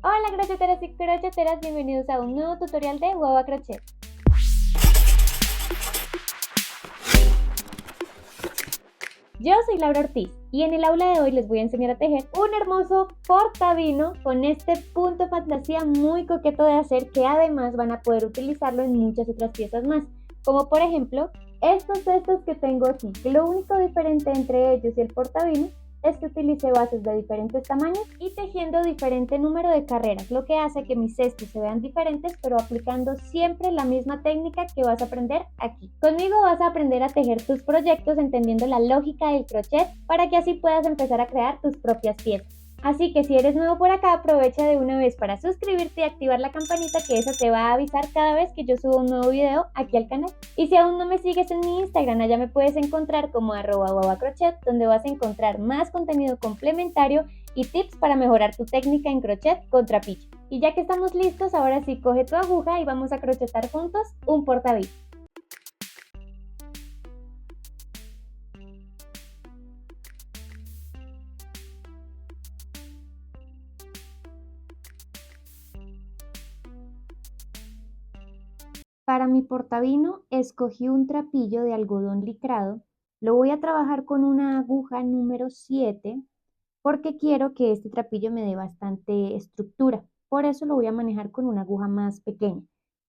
Hola crocheteras y crocheteras, bienvenidos a un nuevo tutorial de Guava Crochet. Yo soy Laura Ortiz y en el aula de hoy les voy a enseñar a tejer un hermoso portavino con este punto fantasía muy coqueto de hacer, que además van a poder utilizarlo en muchas otras piezas más, como por ejemplo estos cestos que tengo aquí, que lo único diferente entre ellos y el portavino es que utilice bases de diferentes tamaños y tejiendo diferente número de carreras, lo que hace que mis cestos se vean diferentes, pero aplicando siempre la misma técnica que vas a aprender aquí. Conmigo vas a aprender a tejer tus proyectos entendiendo la lógica del crochet para que así puedas empezar a crear tus propias piezas. Así que si eres nuevo por acá, aprovecha de una vez para suscribirte y activar la campanita, que eso te va a avisar cada vez que yo subo un nuevo video aquí al canal. Y si aún no me sigues en mi Instagram, allá me puedes encontrar como @guavacrochet, donde vas a encontrar más contenido complementario y tips para mejorar tu técnica en crochet con trapillo. Y ya que estamos listos, ahora sí coge tu aguja y vamos a crochetar juntos un portaavino. Para mi portavino escogí un trapillo de algodón licrado. Lo voy a trabajar con una aguja número 7 porque quiero que este trapillo me dé bastante estructura. Por eso lo voy a manejar con una aguja más pequeña.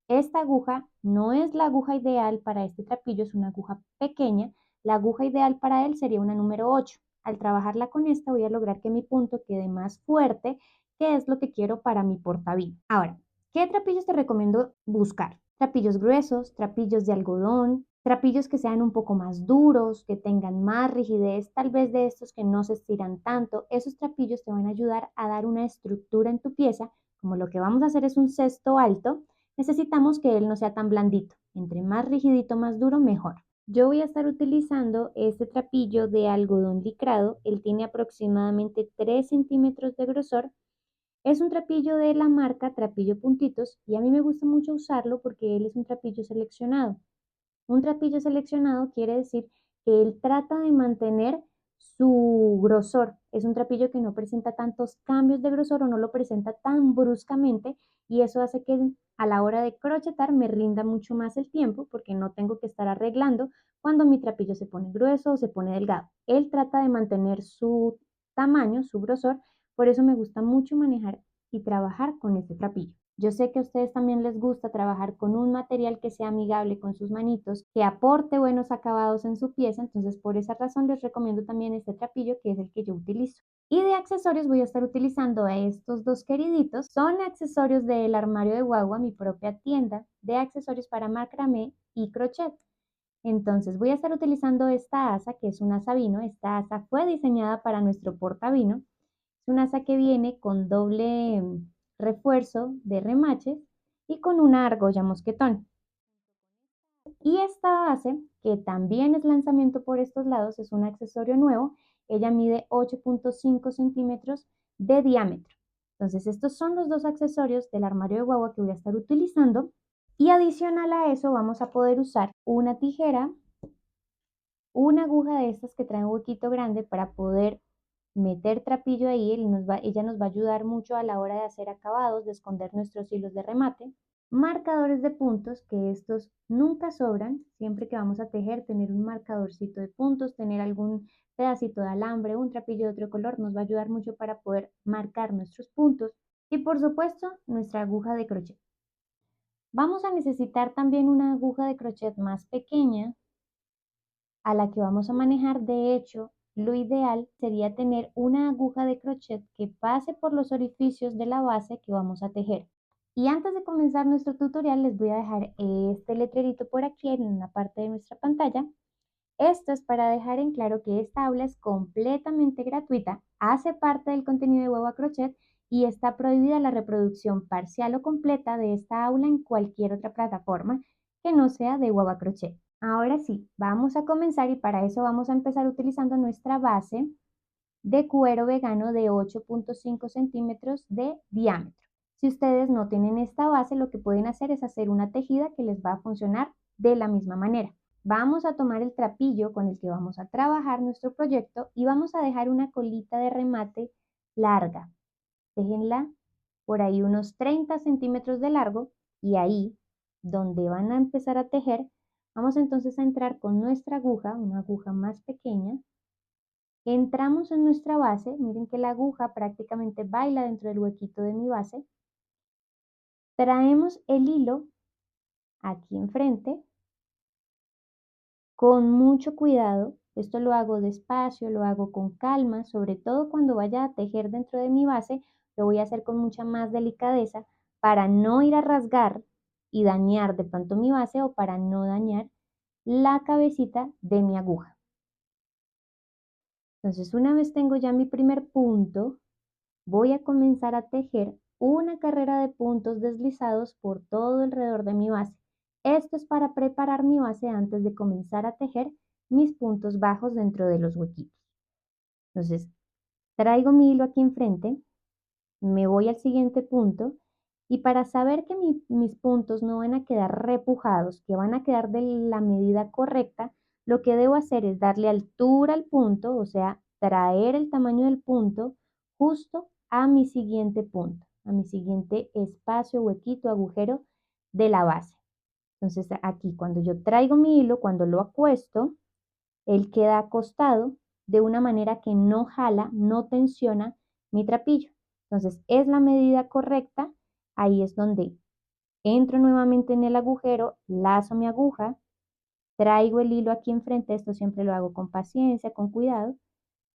Esta aguja no es la aguja ideal para este trapillo, es una aguja pequeña. La aguja ideal para él sería una número 8. Al trabajarla con esta voy a lograr que mi punto quede más fuerte, que es lo que quiero para mi portavino. Ahora, ¿qué trapillos te recomiendo buscar? Trapillos gruesos, trapillos de algodón, trapillos que sean un poco más duros, que tengan más rigidez, tal vez de estos que no se estiran tanto. Esos trapillos te van a ayudar a dar una estructura en tu pieza. Como lo que vamos a hacer es un cesto alto, necesitamos que él no sea tan blandito. Entre más rigidito, más duro, mejor. Yo voy a estar utilizando este trapillo de algodón licrado. Él tiene aproximadamente 3 centímetros de grosor. Es un trapillo de la marca Trapillo Puntitos y a mí me gusta mucho usarlo porque él es un trapillo seleccionado. Un trapillo seleccionado quiere decir que él trata de mantener su grosor. Es un trapillo que no presenta tantos cambios de grosor o no lo presenta tan bruscamente, y eso hace que a la hora de crochetar me rinda mucho más el tiempo porque no tengo que estar arreglando cuando mi trapillo se pone grueso o se pone delgado. Él trata de mantener su tamaño, su grosor, por eso me gusta mucho manejar y trabajar con este trapillo. Yo sé que a ustedes también les gusta trabajar con un material que sea amigable con sus manitos, que aporte buenos acabados en su pieza, entonces por esa razón les recomiendo también este trapillo, que es el que yo utilizo. Y de accesorios voy a estar utilizando a estos dos queriditos. Son accesorios del Armario de Guagua, mi propia tienda de accesorios para macramé y crochet. Entonces voy a estar utilizando esta asa, que es un asa vino. Esta asa fue diseñada para nuestro portavino. Es un asa que viene con doble refuerzo de remaches y con una argolla mosquetón. Y esta base, que también es lanzamiento por estos lados, es un accesorio nuevo. Ella mide 8.5 centímetros de diámetro. Entonces estos son los dos accesorios del armario de guagua que voy a estar utilizando. Y adicional a eso vamos a poder usar una tijera, una aguja de estas que trae un huequito grande para poder meter trapillo ahí. Ella nos va a ayudar mucho a la hora de hacer acabados, de esconder nuestros hilos de remate. Marcadores de puntos, que estos nunca sobran. Siempre que vamos a tejer, tener un marcadorcito de puntos, tener algún pedacito de alambre, un trapillo de otro color, nos va a ayudar mucho para poder marcar nuestros puntos. Y por supuesto, nuestra aguja de crochet. Vamos a necesitar también una aguja de crochet más pequeña a la que vamos a manejar. De hecho, lo ideal sería tener una aguja de crochet que pase por los orificios de la base que vamos a tejer. Y antes de comenzar nuestro tutorial, les voy a dejar este letrerito por aquí en una parte de nuestra pantalla. Esto es para dejar en claro que esta aula es completamente gratuita, hace parte del contenido de Guava Crochet y está prohibida la reproducción parcial o completa de esta aula en cualquier otra plataforma que no sea de Guava Crochet. Ahora sí, vamos a comenzar y para eso vamos a empezar utilizando nuestra base de cuero vegano de 8.5 centímetros de diámetro. Si ustedes no tienen esta base, lo que pueden hacer es hacer una tejida que les va a funcionar de la misma manera. Vamos a tomar el trapillo con el que vamos a trabajar nuestro proyecto y vamos a dejar una colita de remate larga. Déjenla por ahí unos 30 centímetros de largo y ahí donde van a empezar a tejer, vamos entonces a entrar con nuestra aguja, una aguja más pequeña. Entramos en nuestra base, miren que la aguja prácticamente baila dentro del huequito de mi base. Traemos el hilo aquí enfrente con mucho cuidado. Esto lo hago despacio, lo hago con calma, sobre todo cuando vaya a tejer dentro de mi base, lo voy a hacer con mucha más delicadeza para no ir a rasgar y dañar de pronto mi base o para no dañar la cabecita de mi aguja. Entonces, una vez tengo ya mi primer punto, voy a comenzar a tejer una carrera de puntos deslizados por todo alrededor de mi base. Esto es para preparar mi base antes de comenzar a tejer mis puntos bajos dentro de los huequitos. Entonces, traigo mi hilo aquí enfrente, me voy al siguiente punto y para saber que mis puntos no van a quedar repujados, que van a quedar de la medida correcta, lo que debo hacer es darle altura al punto, o sea, traer el tamaño del punto justo a mi siguiente punto, a mi siguiente espacio, huequito, agujero de la base. Entonces aquí cuando yo traigo mi hilo, cuando lo acuesto, él queda acostado de una manera que no jala, no tensiona mi trapillo. Entonces es la medida correcta, ahí es donde entro nuevamente en el agujero, lazo mi aguja, traigo el hilo aquí enfrente, esto siempre lo hago con paciencia, con cuidado,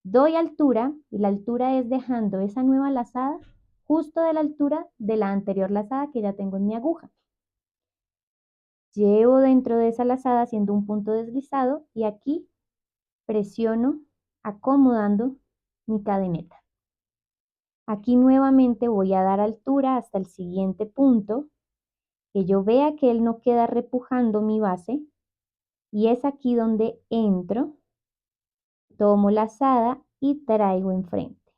doy altura y la altura es dejando esa nueva lazada justo de la altura de la anterior lazada que ya tengo en mi aguja. Llevo dentro de esa lazada haciendo un punto deslizado y aquí presiono acomodando mi cadeneta. Aquí nuevamente voy a dar altura hasta el siguiente punto, que yo vea que él no queda repujando mi base y es aquí donde entro, tomo lazada y traigo enfrente.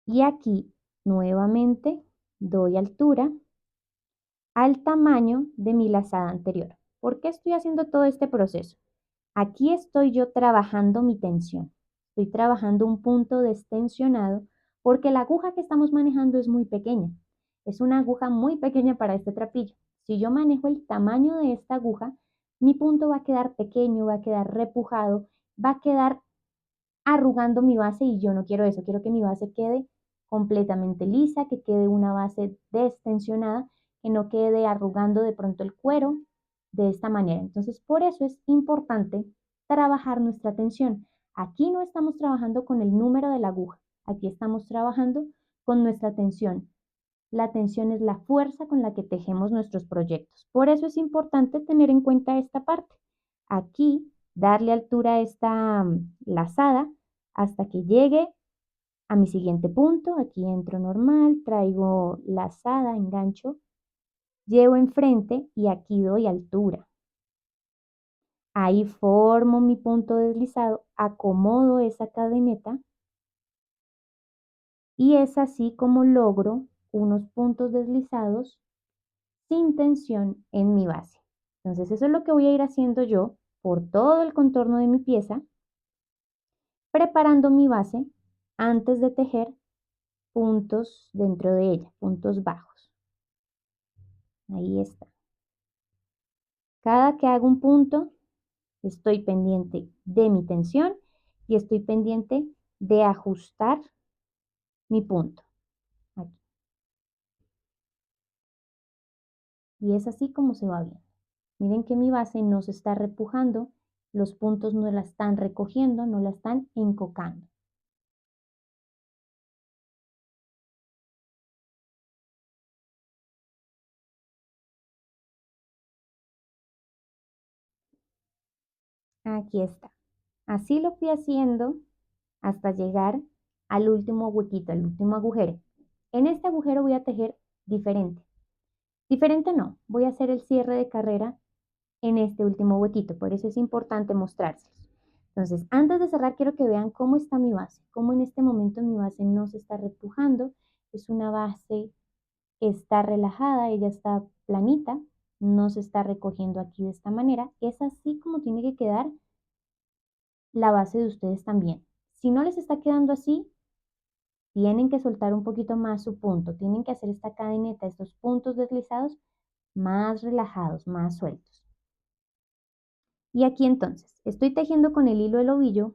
Y aquí nuevamente doy altura al tamaño de mi lazada anterior. ¿Por qué estoy haciendo todo este proceso? Aquí estoy yo trabajando mi tensión. Estoy trabajando un punto destensionado porque la aguja que estamos manejando es muy pequeña. Es una aguja muy pequeña para este trapillo. Si yo manejo el tamaño de esta aguja, mi punto va a quedar pequeño, va a quedar repujado, va a quedar arrugando mi base y yo no quiero eso. Quiero que mi base quede completamente lisa, que quede una base destensionada, que no quede arrugando de pronto el cuero de esta manera. Entonces, por eso es importante trabajar nuestra tensión. Aquí no estamos trabajando con el número de la aguja, aquí estamos trabajando con nuestra tensión. La tensión es la fuerza con la que tejemos nuestros proyectos. Por eso es importante tener en cuenta esta parte. Aquí, darle altura a esta lazada hasta que llegue a mi siguiente punto. Aquí entro normal, traigo lazada, engancho, llevo enfrente y aquí doy altura. Ahí formo mi punto deslizado, acomodo esa cadeneta y es así como logro unos puntos deslizados sin tensión en mi base. Entonces eso es lo que voy a ir haciendo yo por todo el contorno de mi pieza, preparando mi base antes de tejer puntos dentro de ella, puntos bajos. Ahí está. Cada que hago un punto, estoy pendiente de mi tensión y estoy pendiente de ajustar mi punto. Aquí. Y es así como se va viendo. Miren que mi base no se está repujando, los puntos no la están recogiendo, no la están encocando. Aquí está. Así lo fui haciendo hasta llegar al último huequito, al último agujero. En este agujero voy a tejer diferente. Diferente no, voy a hacer el cierre de carrera en este último huequito, por eso es importante mostrárselos. Entonces, antes de cerrar, quiero que vean cómo está mi base, cómo en este momento mi base no se está repujando, es una base que está relajada, ella está planita, no se está recogiendo aquí de esta manera, es así como tiene que quedar la base de ustedes también. Si no les está quedando así, tienen que soltar un poquito más su punto, tienen que hacer esta cadeneta, estos puntos deslizados más relajados, más sueltos. Y aquí entonces, estoy tejiendo con el hilo del ovillo,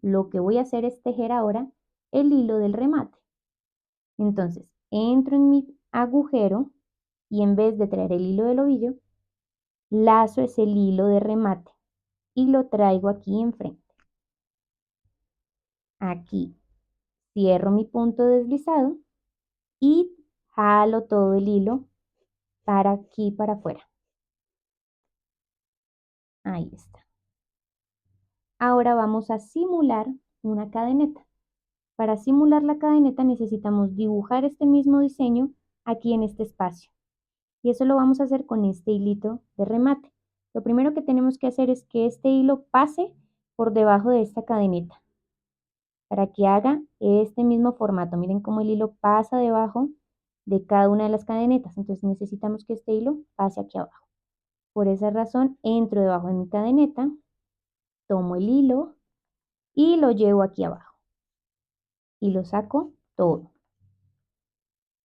lo que voy a hacer es tejer ahora el hilo del remate. Entonces, entro en mi agujero y en vez de traer el hilo del ovillo, lazo ese hilo de remate y lo traigo aquí enfrente. Aquí cierro mi punto deslizado y jalo todo el hilo para aquí, para afuera. Ahí está. Ahora vamos a simular una cadeneta. Para simular la cadeneta necesitamos dibujar este mismo diseño aquí en este espacio. Y eso lo vamos a hacer con este hilito de remate. Lo primero que tenemos que hacer es que este hilo pase por debajo de esta cadeneta para que haga este mismo formato. Miren cómo el hilo pasa debajo de cada una de las cadenetas. Entonces necesitamos que este hilo pase aquí abajo. Por esa razón entro debajo de mi cadeneta, tomo el hilo y lo llevo aquí abajo. Y lo saco todo.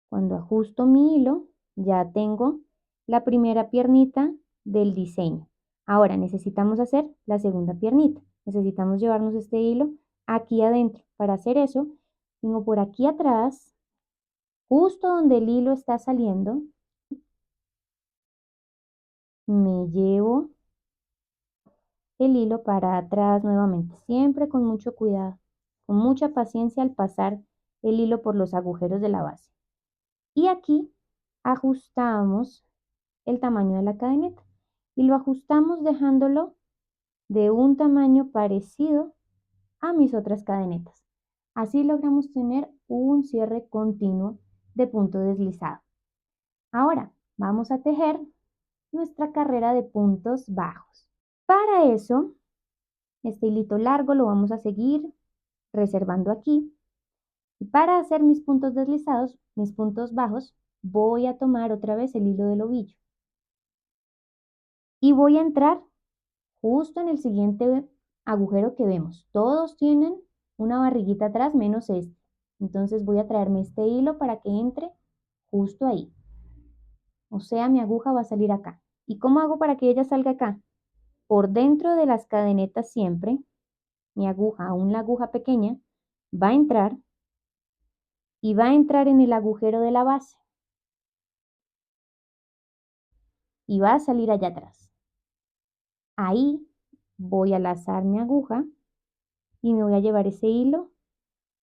Cuando ajusto mi hilo, ya tengo la primera piernita del diseño. Ahora necesitamos hacer la segunda piernita. Necesitamos llevarnos este hilo aquí adentro. Para hacer eso, tengo por aquí atrás, justo donde el hilo está saliendo, me llevo el hilo para atrás nuevamente, siempre con mucho cuidado, con mucha paciencia al pasar el hilo por los agujeros de la base. Y aquí ajustamos el tamaño de la cadeneta y lo ajustamos dejándolo de un tamaño parecido a mis otras cadenetas. Así logramos tener un cierre continuo de punto deslizado. Ahora vamos a tejer nuestra carrera de puntos bajos. Para eso, este hilito largo lo vamos a seguir reservando aquí. Y para hacer mis puntos deslizados, mis puntos bajos, voy a tomar otra vez el hilo del ovillo. Y voy a entrar justo en el siguiente agujero que vemos. Todos tienen una barriguita atrás menos este. Entonces voy a traerme este hilo para que entre justo ahí. O sea, mi aguja va a salir acá. ¿Y cómo hago para que ella salga acá? Por dentro de las cadenetas siempre, mi aguja, aún la aguja pequeña, va a entrar y va a entrar en el agujero de la base. Y va a salir allá atrás. Ahí voy a lazar mi aguja y me voy a llevar ese hilo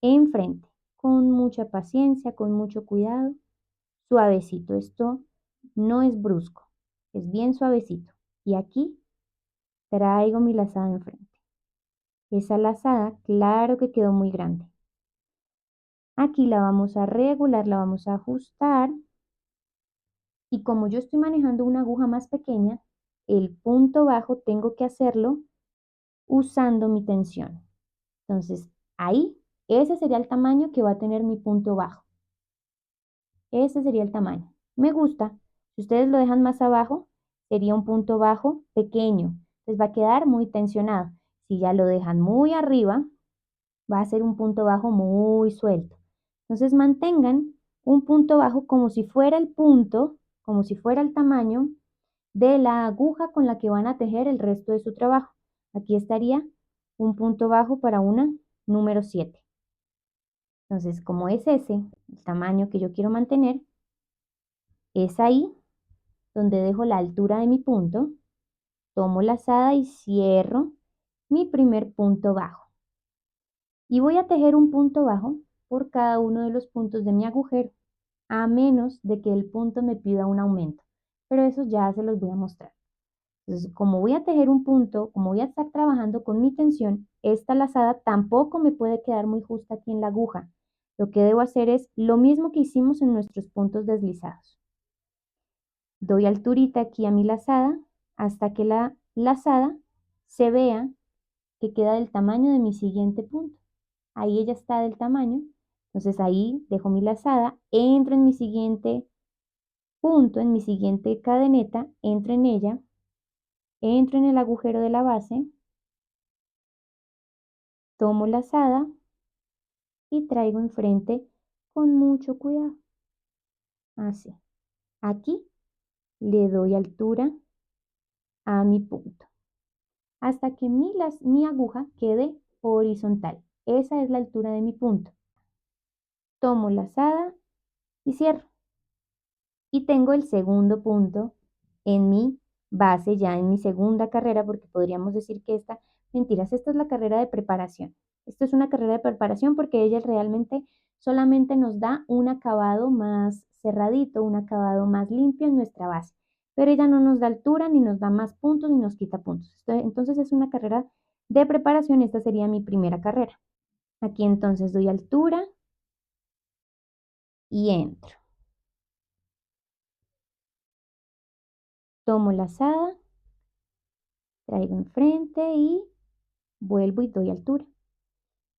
enfrente, con mucha paciencia, con mucho cuidado, suavecito. Esto no es brusco, es bien suavecito. Y aquí traigo mi lazada enfrente. Esa lazada, claro que quedó muy grande. Aquí la vamos a regular, la vamos a ajustar. Y como yo estoy manejando una aguja más pequeña, el punto bajo tengo que hacerlo usando mi tensión. Entonces, ahí, ese sería el tamaño que va a tener mi punto bajo. Ese sería el tamaño. Me gusta. Si ustedes lo dejan más abajo, sería un punto bajo pequeño. Les va a quedar muy tensionado. Si ya lo dejan muy arriba, va a ser un punto bajo muy suelto. Entonces mantengan un punto bajo como si fuera el punto, como si fuera el tamaño de la aguja con la que van a tejer el resto de su trabajo. Aquí estaría un punto bajo para una número 7. Entonces, como es ese el tamaño que yo quiero mantener, es ahí donde dejo la altura de mi punto, tomo lazada y cierro mi primer punto bajo. Y voy a tejer un punto bajo por cada uno de los puntos de mi agujero, a menos de que el punto me pida un aumento. Pero eso ya se los voy a mostrar. Entonces, como voy a tejer un punto, como voy a estar trabajando con mi tensión, esta lazada tampoco me puede quedar muy justa aquí en la aguja. Lo que debo hacer es lo mismo que hicimos en nuestros puntos deslizados. Doy alturita aquí a mi lazada hasta que la lazada se vea que queda del tamaño de mi siguiente punto. Ahí ella está del tamaño. Entonces ahí dejo mi lazada, entro en mi siguiente punto, en mi siguiente cadeneta, entro en ella, entro en el agujero de la base, tomo lazada y traigo enfrente con mucho cuidado. Así. Aquí le doy altura a mi punto hasta que mi aguja quede horizontal. Esa es la altura de mi punto. Tomo lazada y cierro. Y tengo el segundo punto en mi base, ya en mi segunda carrera, porque podríamos decir que mentiras, esta es la carrera de preparación. Esto es una carrera de preparación porque ella realmente solamente nos da un acabado más cerradito, un acabado más limpio en nuestra base. Pero ella no nos da altura, ni nos da más puntos, ni nos quita puntos. Entonces es una carrera de preparación. Esta sería mi primera carrera. Aquí entonces doy altura y entro. Tomo lazada, traigo enfrente y vuelvo y doy altura.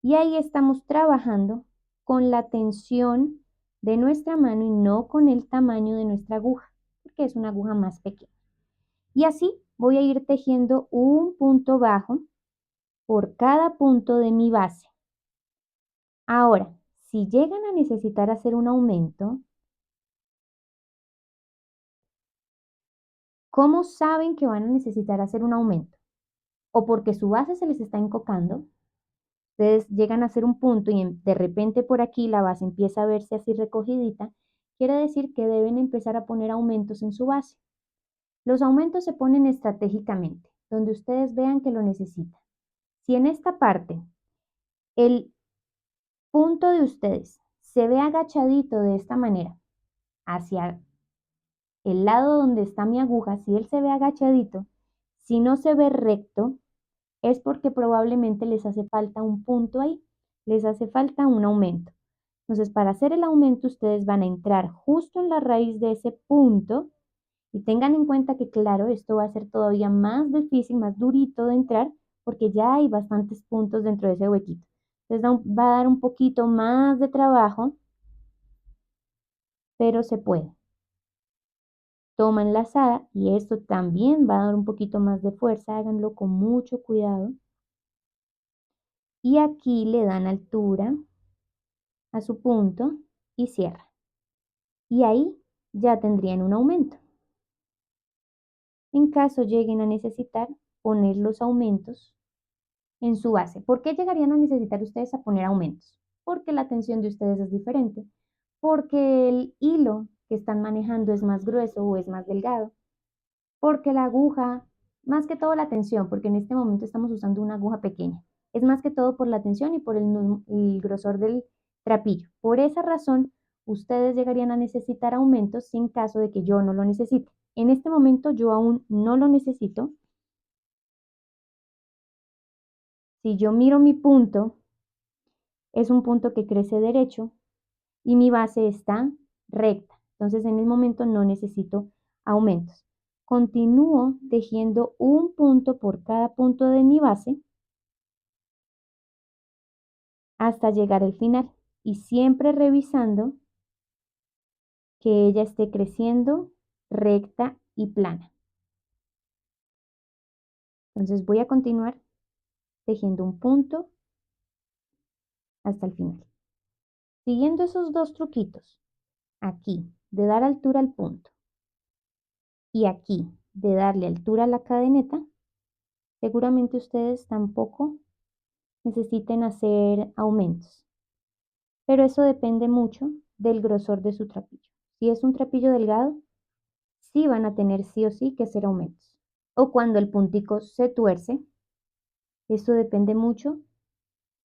Y ahí estamos trabajando con la tensión de nuestra mano y no con el tamaño de nuestra aguja, porque es una aguja más pequeña. Y así voy a ir tejiendo un punto bajo por cada punto de mi base. Ahora, si llegan a necesitar hacer un aumento, ¿cómo saben que van a necesitar hacer un aumento? O porque su base se les está encocando. Ustedes llegan a hacer un punto y de repente por aquí la base empieza a verse así recogidita, quiere decir que deben empezar a poner aumentos en su base. Los aumentos se ponen estratégicamente, donde ustedes vean que lo necesitan. Si en esta parte el punto de ustedes se ve agachadito de esta manera, hacia el lado donde está mi aguja, si él se ve agachadito, si no se ve recto, es porque probablemente les hace falta un punto ahí, les hace falta un aumento. Entonces, para hacer el aumento, ustedes van a entrar justo en la raíz de ese punto y tengan en cuenta que, claro, esto va a ser todavía más difícil, más durito de entrar porque ya hay bastantes puntos dentro de ese huequito. Entonces, va a dar un poquito más de trabajo, pero se puede. Toma enlazada y esto también va a dar un poquito más de fuerza, háganlo con mucho cuidado. Y aquí le dan altura a su punto y cierra. Y ahí ya tendrían un aumento. En caso lleguen a necesitar poner los aumentos en su base. ¿Por qué llegarían a necesitar ustedes a poner aumentos? Porque la tensión de ustedes es diferente, porque el hilo que están manejando es más grueso o es más delgado, porque la aguja, más que todo la tensión, porque en este momento estamos usando una aguja pequeña, es más que todo por la tensión y por el grosor del trapillo. Por esa razón, ustedes llegarían a necesitar aumentos sin caso de que yo no lo necesite. En este momento yo aún no lo necesito. Si yo miro mi punto, es un punto que crece derecho y mi base está recta. Entonces en el momento no necesito aumentos. Continúo tejiendo un punto por cada punto de mi base hasta llegar al final y siempre revisando que ella esté creciendo recta y plana. Entonces voy a continuar tejiendo un punto hasta el final. Siguiendo esos dos truquitos, aquí de dar altura al punto y aquí de darle altura a la cadeneta, seguramente ustedes tampoco necesiten hacer aumentos. Pero eso depende mucho del grosor de su trapillo. Si es un trapillo delgado, sí van a tener sí o sí que hacer aumentos. O cuando el puntico se tuerce, eso depende mucho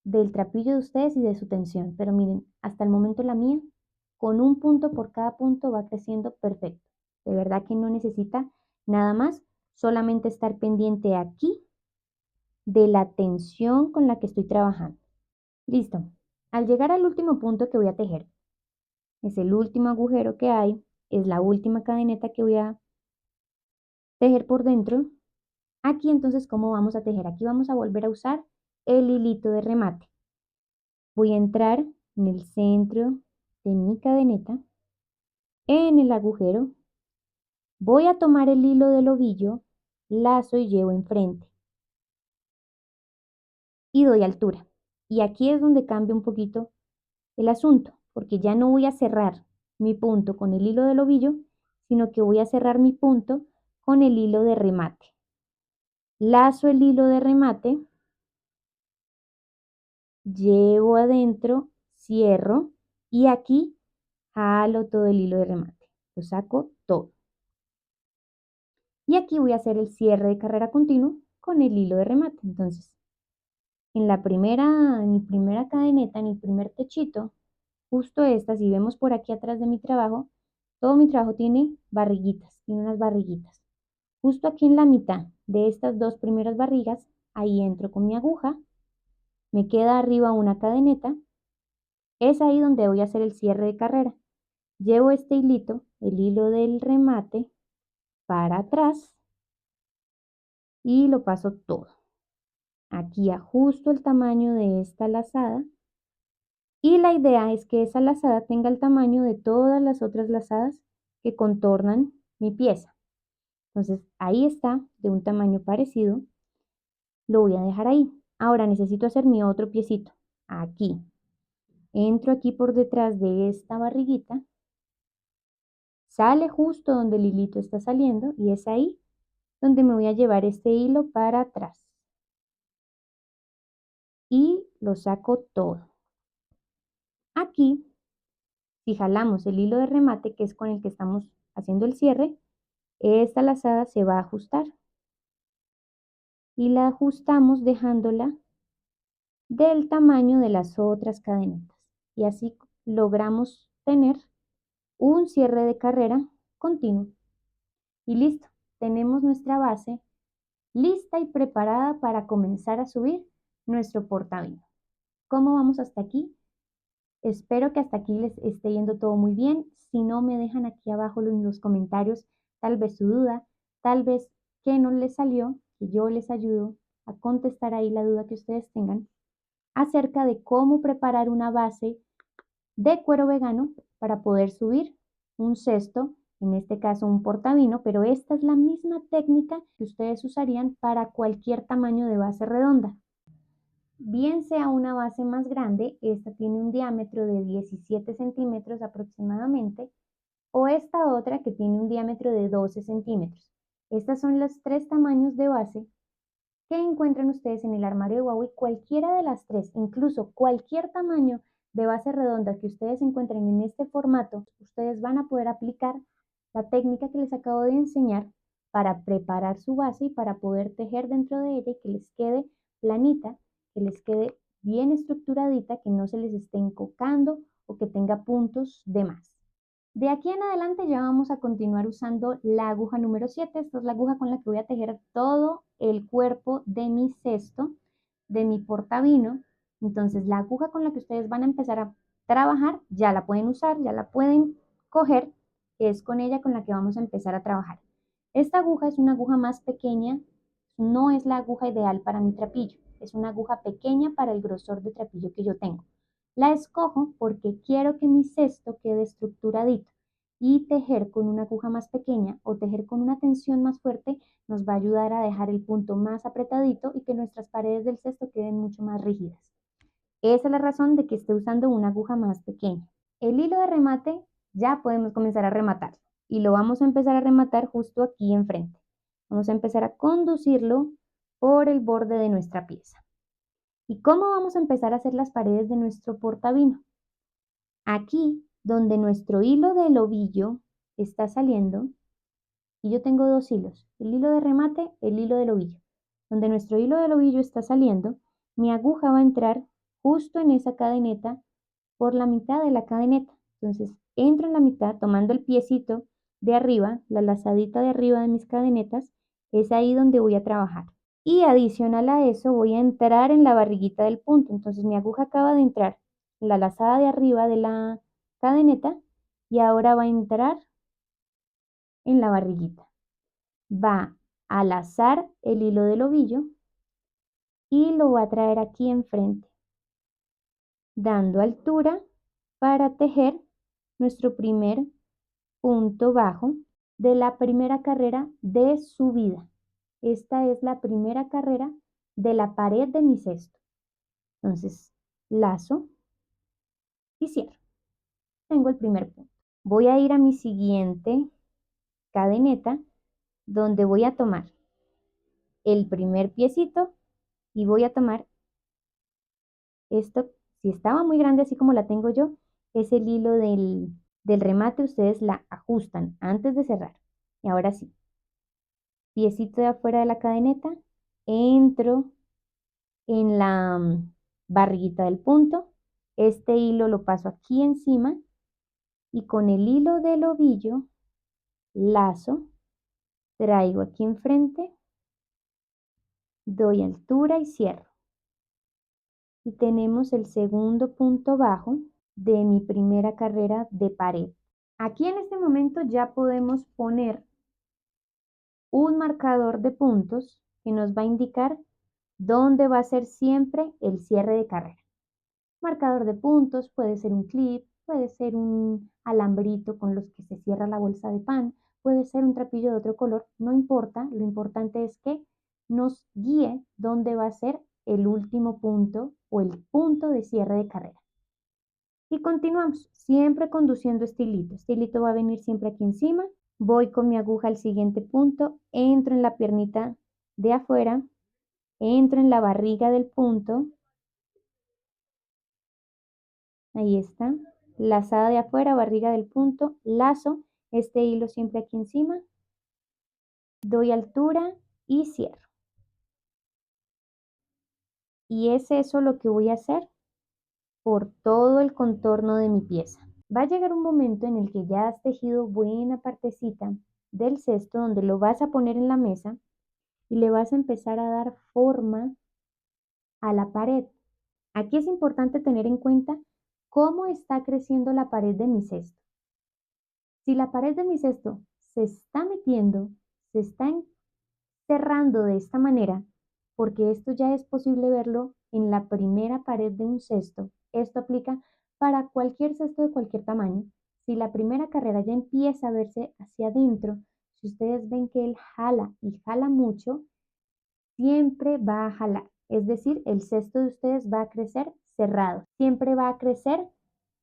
del trapillo de ustedes y de su tensión. Pero miren, hasta el momento la mía, con un punto por cada punto va creciendo perfecto. De verdad que no necesita nada más, solamente estar pendiente aquí de la tensión con la que estoy trabajando. Listo. Al llegar al último punto que voy a tejer, es el último agujero que hay, es la última cadeneta que voy a tejer por dentro. Aquí entonces, ¿cómo vamos a tejer? Aquí vamos a volver a usar el hilito de remate. Voy a entrar en el centro de mi cadeneta, en el agujero, voy a tomar el hilo del ovillo, lazo y llevo enfrente y doy altura. Y aquí es donde cambia un poquito el asunto, porque ya no voy a cerrar mi punto con el hilo del ovillo, sino que voy a cerrar mi punto con el hilo de remate. Lazo el hilo de remate, llevo adentro, cierro y aquí jalo todo el hilo de remate. Lo saco todo. Y aquí voy a hacer el cierre de carrera continuo con el hilo de remate. Entonces, en mi primera cadeneta, en el primer techito, justo esta, si vemos por aquí atrás de mi trabajo, todo mi trabajo tiene barriguitas, tiene unas barriguitas. Justo aquí en la mitad de estas dos primeras barrigas, ahí entro con mi aguja, me queda arriba una cadeneta, es ahí donde voy a hacer el cierre de carrera. Llevo este hilito, el hilo del remate, para atrás y lo paso todo. Aquí ajusto el tamaño de esta lazada y la idea es que esa lazada tenga el tamaño de todas las otras lazadas que contornan mi pieza. Entonces ahí está, de un tamaño parecido, lo voy a dejar ahí. Ahora necesito hacer mi otro piecito. Aquí. Entro aquí por detrás de esta barriguita, sale justo donde el hilito está saliendo y es ahí donde me voy a llevar este hilo para atrás. Y lo saco todo. Aquí, si jalamos el hilo de remate, que es con el que estamos haciendo el cierre, esta lazada se va a ajustar. Y la ajustamos dejándola del tamaño de las otras cadenetas. Y así logramos tener un cierre de carrera continuo. Y listo, tenemos nuestra base lista y preparada para comenzar a subir nuestro portavino. ¿Cómo vamos hasta aquí? Espero que hasta aquí les esté yendo todo muy bien. Si no, me dejan aquí abajo en los comentarios tal vez su duda, tal vez qué no les salió, que yo les ayudo a contestar ahí la duda que ustedes tengan acerca de cómo preparar una base de cuero vegano para poder subir un cesto, en este caso un portavino, pero esta es la misma técnica que ustedes usarían para cualquier tamaño de base redonda. Bien sea una base más grande, esta tiene un diámetro de 17 centímetros aproximadamente, o esta otra que tiene un diámetro de 12 centímetros. Estos son los tres tamaños de base que encuentran ustedes en el armario de Huawei, cualquiera de las tres, incluso cualquier tamaño de base redonda que ustedes encuentren en este formato, ustedes van a poder aplicar la técnica que les acabo de enseñar para preparar su base y para poder tejer dentro de ella y que les quede planita, que les quede bien estructuradita, que no se les esté encocando o que tenga puntos de más. De aquí en adelante ya vamos a continuar usando la aguja número 7. Esta es la aguja con la que voy a tejer todo el cuerpo de mi cesto, de mi portavino. Entonces la aguja con la que ustedes van a empezar a trabajar ya la pueden usar, ya la pueden coger, que es con ella con la que vamos a empezar a trabajar. Esta aguja es una aguja más pequeña, no es la aguja ideal para mi trapillo, es una aguja pequeña para el grosor de trapillo que yo tengo. La escojo porque quiero que mi cesto quede estructuradito y tejer con una aguja más pequeña o tejer con una tensión más fuerte nos va a ayudar a dejar el punto más apretadito y que nuestras paredes del cesto queden mucho más rígidas. Esa es la razón de que esté usando una aguja más pequeña. El hilo de remate ya podemos comenzar a rematar y lo vamos a empezar a rematar justo aquí enfrente. Vamos a empezar a conducirlo por el borde de nuestra pieza. ¿Y cómo vamos a empezar a hacer las paredes de nuestro portavino? Aquí, donde nuestro hilo del ovillo está saliendo, y yo tengo dos hilos, el hilo de remate, el hilo del ovillo. Donde nuestro hilo del ovillo está saliendo, mi aguja va a entrar justo en esa cadeneta por la mitad de la cadeneta. Entonces, entro en la mitad tomando el piecito de arriba, la lazadita de arriba de mis cadenetas, es ahí donde voy a trabajar. Y adicional a eso voy a entrar en la barriguita del punto. Entonces mi aguja acaba de entrar en la lazada de arriba de la cadeneta y ahora va a entrar en la barriguita. Va a lazar el hilo del ovillo y lo va a traer aquí enfrente, dando altura para tejer nuestro primer punto bajo de la primera carrera de subida. Esta es la primera carrera de la pared de mi cesto. Entonces, lazo, y cierro. Tengo el primer punto. Voy a ir a mi siguiente cadeneta donde voy a tomar el primer piecito y voy a tomar esto. Si estaba muy grande así como la tengo yo, es el hilo del remate, ustedes la ajustan antes de cerrar. Y ahora sí, piecito de afuera de la cadeneta, entro en la barriguita del punto, este hilo lo paso aquí encima y con el hilo del ovillo lazo, traigo aquí enfrente, doy altura y cierro. Y tenemos el segundo punto bajo de mi primera carrera de pared. Aquí en este momento ya podemos poner un marcador de puntos que nos va a indicar dónde va a ser siempre el cierre de carrera. Marcador de puntos puede ser un clip, puede ser un alambrito con los que se cierra la bolsa de pan, puede ser un trapillo de otro color, no importa, lo importante es que nos guíe dónde va a ser el último punto o el punto de cierre de carrera. Y continuamos, siempre conduciendo este hilito. Este hilito va a venir siempre aquí encima. Voy con mi aguja al siguiente punto, entro en la piernita de afuera, entro en la barriga del punto. Ahí está. Lazada de afuera, barriga del punto, lazo este hilo siempre aquí encima. Doy altura y cierro. Y es eso lo que voy a hacer por todo el contorno de mi pieza. Va a llegar un momento en el que ya has tejido buena partecita del cesto donde lo vas a poner en la mesa y le vas a empezar a dar forma a la pared. Aquí es importante tener en cuenta cómo está creciendo la pared de mi cesto. Si la pared de mi cesto se está metiendo, se está cerrando de esta manera, porque esto ya es posible verlo en la primera pared de un cesto. Esto aplica para cualquier cesto de cualquier tamaño. Si la primera carrera ya empieza a verse hacia adentro, si ustedes ven que él jala y jala mucho, siempre va a jalar. Es decir, el cesto de ustedes va a crecer cerrado. Siempre va a crecer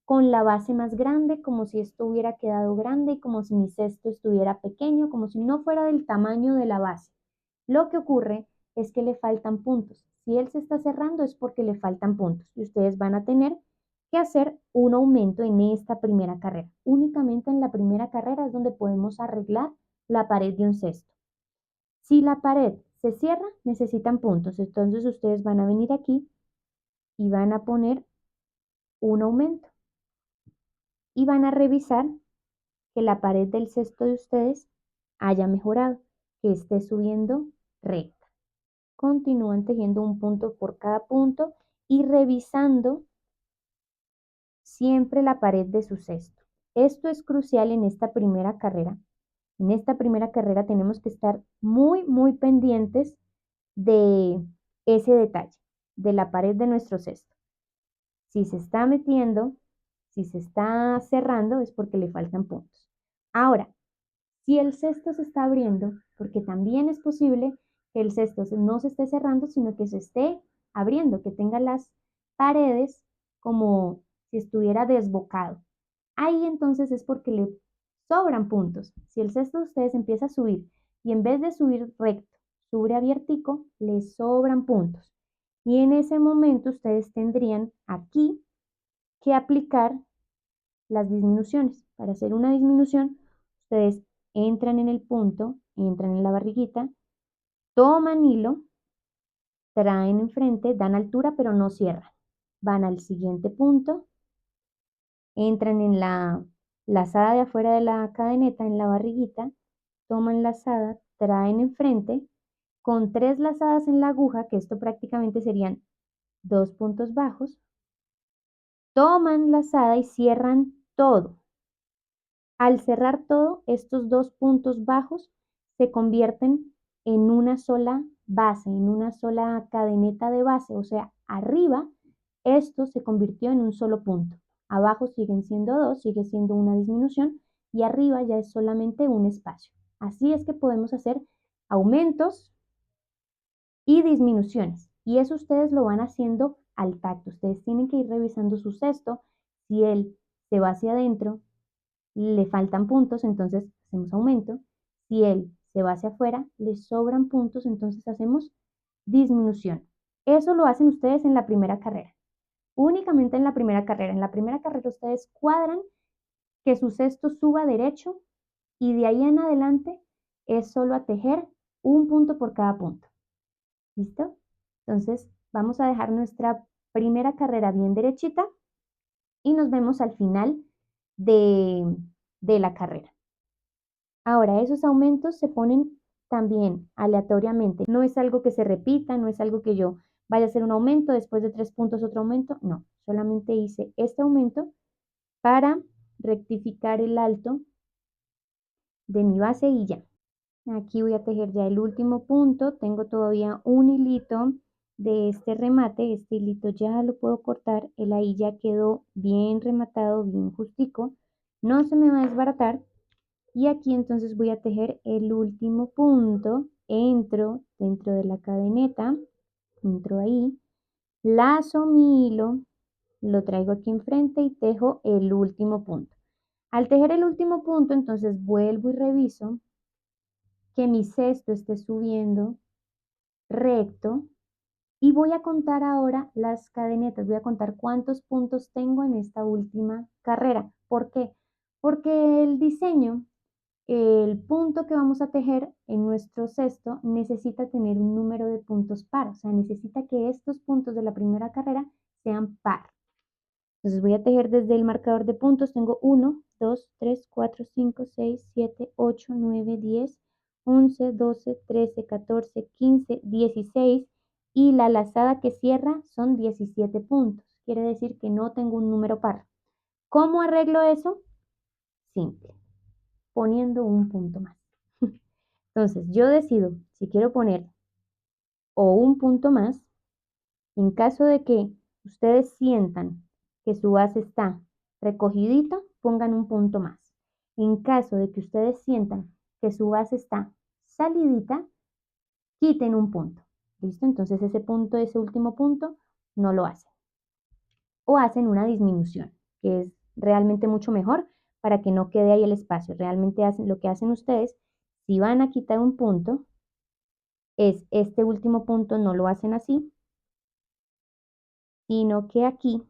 con la base más grande, como si esto hubiera quedado grande y como si mi cesto estuviera pequeño, como si no fuera del tamaño de la base. Lo que ocurre es que le faltan puntos. Si él se está cerrando es porque le faltan puntos y ustedes van a tener que hacer un aumento en esta primera carrera. Únicamente en la primera carrera es donde podemos arreglar la pared de un cesto. Si la pared se cierra, necesitan puntos. Entonces ustedes van a venir aquí y van a poner un aumento y van a revisar que la pared del cesto de ustedes haya mejorado, que esté subiendo recta. Continúan tejiendo un punto por cada punto y revisando siempre la pared de su cesto. Esto es crucial en esta primera carrera. En esta primera carrera tenemos que estar muy pendientes de ese detalle, de la pared de nuestro cesto. Si se está metiendo, si se está cerrando, es porque le faltan puntos. Ahora, si el cesto se está abriendo, porque también es posible que el cesto no se esté cerrando, sino que se esté abriendo, que tenga las paredes como si estuviera desbocado. Ahí entonces es porque le sobran puntos. Si el cesto de ustedes empieza a subir y en vez de subir recto, sube abiertico, le sobran puntos. Y en ese momento ustedes tendrían aquí que aplicar las disminuciones. Para hacer una disminución, ustedes entran en el punto, entran en la barriguita, toman hilo, traen enfrente, dan altura pero no cierran. Van al siguiente punto, entran en la lazada de afuera de la cadeneta, en la barriguita, toman lazada, traen enfrente, con 3 lazadas en la aguja, que esto prácticamente serían 2 puntos bajos, toman lazada y cierran todo. Al cerrar todo, estos 2 puntos bajos se convierten en una sola base, en una sola cadeneta de base, o sea, arriba esto se convirtió en un solo punto. Abajo siguen siendo 2, sigue siendo una disminución y arriba ya es solamente un espacio. Así es que podemos hacer aumentos y disminuciones. Y eso ustedes lo van haciendo al tacto. Ustedes tienen que ir revisando su cesto Si él se va hacia adentro, le faltan puntos, entonces hacemos aumento. Si él se va hacia afuera, le sobran puntos, entonces hacemos disminución. Eso lo hacen ustedes en la primera carrera. Únicamente en la primera carrera. En la primera carrera ustedes cuadran que su cesto suba derecho y de ahí en adelante es solo a tejer un punto por cada punto. ¿Listo? Entonces vamos a dejar nuestra primera carrera bien derechita y nos vemos al final de la carrera. Ahora, esos aumentos se ponen también aleatoriamente. No es algo que se repita, no es algo que yo vaya a hacer un aumento, después de 3 puntos otro aumento. No, solamente hice este aumento para rectificar el alto de mi base y ya. Aquí voy a tejer ya el último punto. Tengo todavía un hilito de este remate. Este hilito ya lo puedo cortar. El ahí ya quedó bien rematado, bien justico. No se me va a desbaratar. Y aquí entonces voy a tejer el último punto. Entro dentro de la cadeneta. Entro ahí. Lazo mi hilo. Lo traigo aquí enfrente y tejo el último punto. Al tejer el último punto, entonces vuelvo y reviso que mi cesto esté subiendo recto y voy a contar ahora las cadenetas, voy a contar cuántos puntos tengo en esta última carrera. ¿Por qué? Porque el diseño, el punto que vamos a tejer en nuestro cesto necesita tener un número de puntos par, o sea, necesita que estos puntos de la primera carrera sean par. Entonces voy a tejer desde el marcador de puntos, tengo 1, 2, 3, 4, 5, 6, 7, 8, 9, 10, 11, 12, 13, 14, 15, 16 y la lazada que cierra son 17 puntos. Quiere decir que no tengo un número par. ¿Cómo arreglo eso? Simple, poniendo un punto más. Entonces yo decido si quiero poner o un punto más. En caso de que ustedes sientan que su base está recogidita, pongan un punto más. En caso de que ustedes sientan que su base está salidita, quiten un punto. ¿Listo? Entonces ese punto, ese último punto, no lo hacen. O hacen una disminución, que es realmente mucho mejor para que no quede ahí el espacio. Realmente hacen lo que hacen ustedes. Si van a quitar un punto, es este último punto, no lo hacen así, sino que aquí